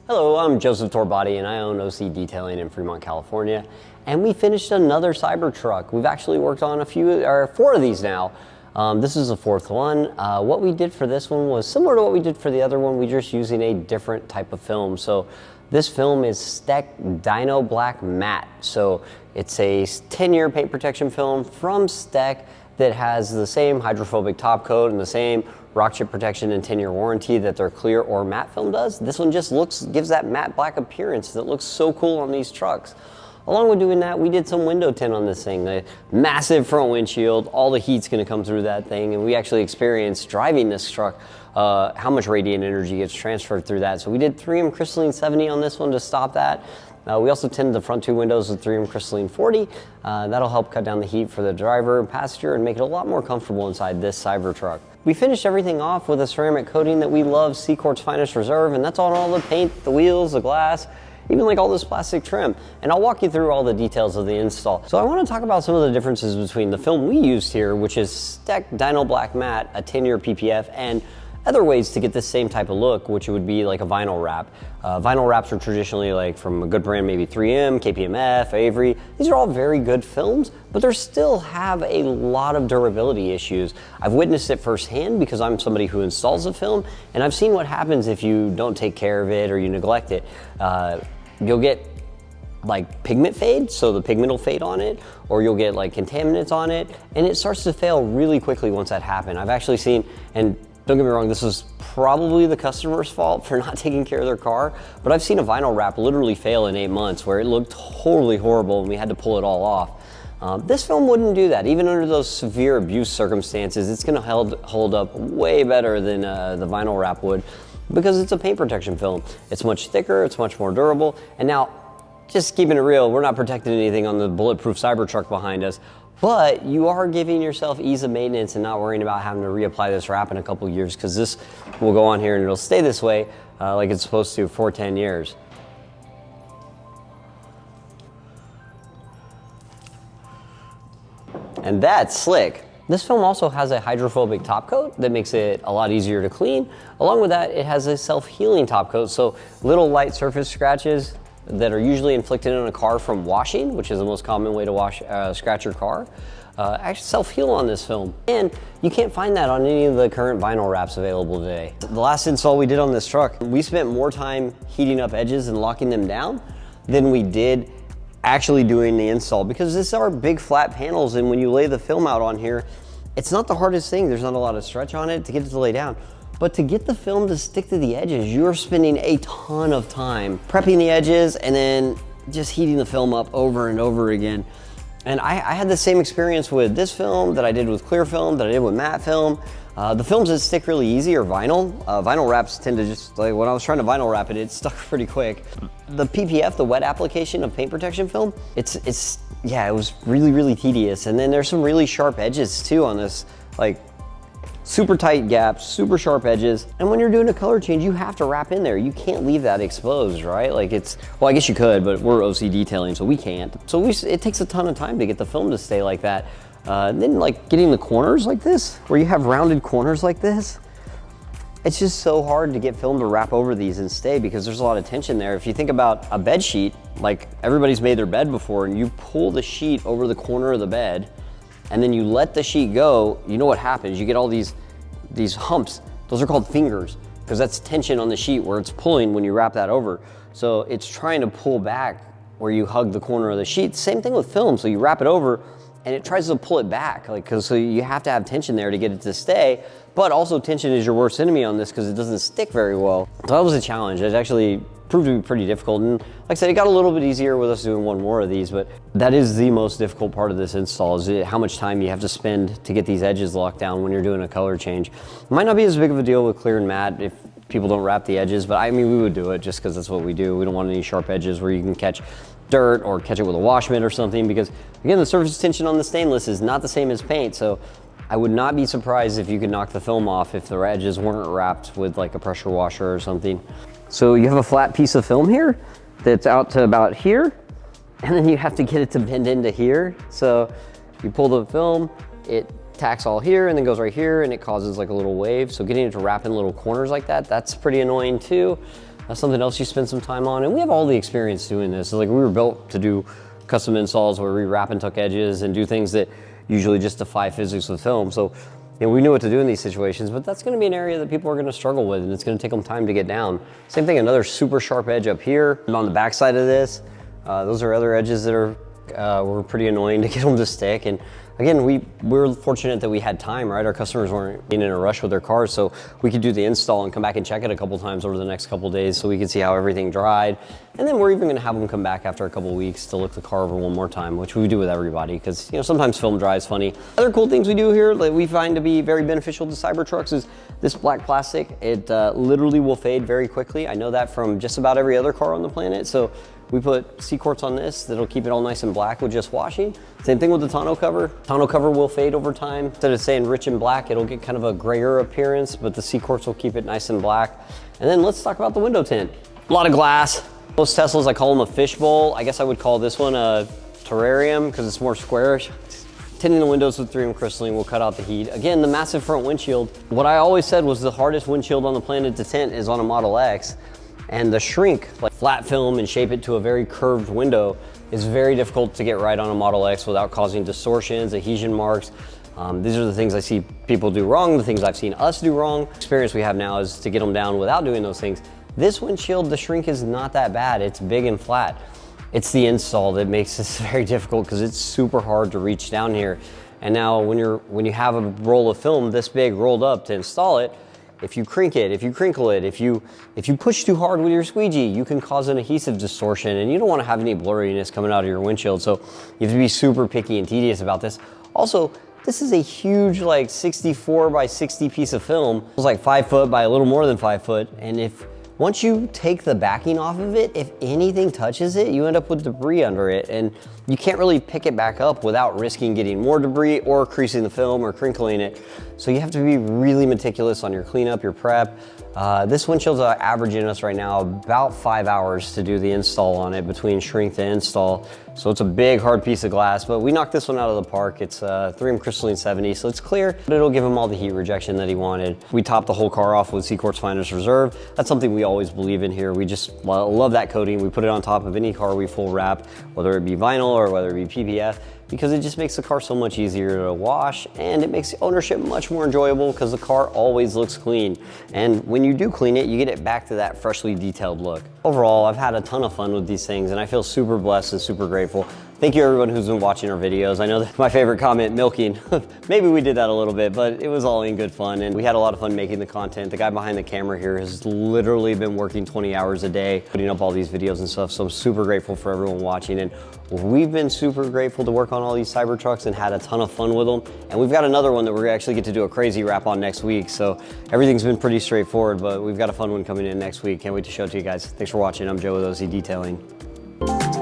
Hello, I'm Joseph Torbati and I own OCDetailing in Fremont, California. And we finished another CYBERTRUCK. We've actually worked on four of these now. This is the fourth one. What we did for this one was similar to what we did for the other one. We're just using a different type of film. So this film is STEK DYNOblack-matte. So it's a 10-year paint protection film from STEK that has the same hydrophobic top coat and the same rock chip protection and 10-year warranty that their clear or matte film does. This one just gives that matte black appearance that looks so cool on these trucks. Along with doing that, we did some window tint on this thing. The massive front windshield, all the heat's gonna come through that thing, and we actually experienced driving this truck how much radiant energy gets transferred through that. So we did 3M crystalline 70 on this one to stop that. We also tinted the front two windows with 3M crystalline 40. That'll help cut down the heat for the driver and passenger and make it a lot more comfortable inside this CYBERTRUCK. We finished everything off with a ceramic coating that we love, CQuartz Finest Reserve, and that's on all the paint, the wheels, the glass, even like all this plastic trim. And I'll walk you through all the details of the install. So I want to talk about some of the differences between the film we used here, which is STEK DYNOblack-matte, a 10-year PPF, and other ways to get this same type of look, which would be like a vinyl wrap. Vinyl wraps are traditionally like from a good brand, maybe 3M, KPMF, Avery. These are all very good films, but they still have a lot of durability issues. I've witnessed it firsthand because I'm somebody who installs a film, and I've seen what happens if you don't take care of it or you neglect it. You'll get like pigment fade, so the pigment will fade on it, or you'll get like contaminants on it, and it starts to fail really quickly once that happens. I've actually seen, and don't get me wrong, this was probably the customer's fault for not taking care of their car, but I've seen a vinyl wrap literally fail in 8 months where it looked totally horrible and we had to pull it all off. This film wouldn't do that. Even under those severe abuse circumstances, it's gonna hold up way better than the vinyl wrap would because it's a paint protection film. It's much thicker, it's much more durable, and now, just keeping it real, we're not protecting anything on the bulletproof CYBERTRUCK behind us, but you are giving yourself ease of maintenance and not worrying about having to reapply this wrap in a couple years, because this will go on here and it'll stay this way like it's supposed to for 10 years. And that's slick. This film also has a hydrophobic top coat that makes it a lot easier to clean. Along with that, it has a self-healing top coat, so little light surface scratches that are usually inflicted on a car from washing, which is the most common way to scratch your car, actually self-heal on this film. And you can't find that on any of the current vinyl wraps available today. The last install we did on this truck, we spent more time heating up edges and locking them down than we did actually doing the install, because these are big flat panels, and when you lay the film out on here, it's not the hardest thing. There's not a lot of stretch on it to get it to lay down. But to get the film to stick to the edges, you're spending a ton of time prepping the edges and then just heating the film up over and over again. And I had the same experience with this film that I did with clear film, that I did with matte film. The films that stick really easy are vinyl. Vinyl wraps tend to just, like when I was trying to vinyl wrap it, it stuck pretty quick. The PPF, the wet application of paint protection film, it was really, really tedious. And then there's some really sharp edges too on this, like super tight gaps, super sharp edges. And when you're doing a color change, you have to wrap in there. You can't leave that exposed, right? Like well, I guess you could, but we're OCDetailing, so we can't. So it takes a ton of time to get the film to stay like that. And then like getting the corners like this, where you have rounded corners like this, it's just so hard to get film to wrap over these and stay because there's a lot of tension there. If you think about a bed sheet, like everybody's made their bed before, and you pull the sheet over the corner of the bed, and then you let the sheet go, you know what happens? You get all these humps. Those are called fingers, because that's tension on the sheet where it's pulling when you wrap that over. So it's trying to pull back where you hug the corner of the sheet. Same thing with film. So you wrap it over and it tries to pull it back, so you have to have tension there to get it to stay. But also tension is your worst enemy on this because it doesn't stick very well. So that was a challenge. It actually proved to be pretty difficult. And like I said, it got a little bit easier with us doing one more of these, but that is the most difficult part of this install, is how much time you have to spend to get these edges locked down when you're doing a color change. It might not be as big of a deal with clear and matte if people don't wrap the edges, but I mean, we would do it just because that's what we do. We don't want any sharp edges where you can catch dirt or catch it with a wash mitt or something, because again, the surface tension on the stainless is not the same as paint. So I would not be surprised if you could knock the film off if the edges weren't wrapped with like a pressure washer or something. So you have a flat piece of film here that's out to about here, and then you have to get it to bend into here. So you pull the film, it tacks all here and then goes right here, and it causes like a little wave. So getting it to wrap in little corners like that, that's pretty annoying too. That's something else you spend some time on. And we have all the experience doing this. So like we were built to do custom installs where we wrap and tuck edges and do things that usually just defy physics with film. So we knew what to do in these situations, but that's gonna be an area that people are gonna struggle with, and it's gonna take them time to get down. Same thing, another super sharp edge up here. And on the back side of this, those are other edges that were pretty annoying to get them to stick. And again, we were fortunate that we had time, right? Our customers weren't in a rush with their cars, so we could do the install and come back and check it a couple times over the next couple days so we could see how everything dried. And then we're even gonna have them come back after a couple weeks to look the car over one more time, which we do with everybody, because sometimes film dries funny. Other cool things we do here that we find to be very beneficial to CYBERTRUCKs is this black plastic. It literally will fade very quickly. I know that from just about every other car on the planet. So we put CQuartz on this that'll keep it all nice and black with just washing. Same thing with the tonneau cover. Tonneau cover will fade over time. Instead of saying rich and black, it'll get kind of a grayer appearance, but the CQuartz will keep it nice and black. And then let's talk about the window tint. A lot of glass. Most Teslas, I call them a fishbowl. I guess I would call this one a terrarium because it's more squarish. Tinting the windows with 3M crystalline will cut out the heat. Again, the massive front windshield. What I always said was the hardest windshield on the planet to tint is on a Model X. And the shrink, like flat film and shape it to a very curved window, is very difficult to get right on a Model X without causing distortions, adhesion marks. These are the things I see people do wrong, the things I've seen us do wrong. The experience we have now is to get them down without doing those things. This windshield, the shrink is not that bad. It's big and flat. It's the install that makes this very difficult because it's super hard to reach down here. And now when you have a roll of film this big rolled up to install it, if you crink it, if you crinkle it, if you push too hard with your squeegee, you can cause an adhesive distortion, and you don't want to have any blurriness coming out of your windshield. So you have to be super picky and tedious about this. Also, this is a huge, like 64 by 60 piece of film. It's like 5 foot by a little more than 5 foot. And once you take the backing off of it, if anything touches it, you end up with debris under it, and you can't really pick it back up without risking getting more debris or creasing the film or crinkling it. So you have to be really meticulous on your cleanup, your prep. This windshield's averaging us right now about 5 hours to do the install on it between shrink to install. So it's a big, hard piece of glass, but we knocked this one out of the park. It's 3M crystalline 70, so it's clear, but it'll give him all the heat rejection that he wanted. We topped the whole car off with CQuartz Finest Reserve. That's something we always believe in here. We just love that coating. We put it on top of any car we full wrap, whether it be vinyl or whether it be PPF, because it just makes the car so much easier to wash, and it makes ownership much more enjoyable because the car always looks clean. And when you do clean it, you get it back to that freshly detailed look. Overall, I've had a ton of fun with these things, and I feel super blessed and super grateful. Thank you everyone who's been watching our videos. I know that my favorite comment, milking, maybe we did that a little bit, but it was all in good fun, and we had a lot of fun making the content. The guy behind the camera here has literally been working 20 hours a day, putting up all these videos and stuff, so I'm super grateful for everyone watching, and we've been super grateful to work on all these CYBERTRUCKs and had a ton of fun with them. And we've got another one that we're actually get to do a crazy wrap on next week, so everything's been pretty straightforward, but we've got a fun one coming in next week. Can't wait to show it to you guys. Thanks for watching. I'm Joe with OCDetailing.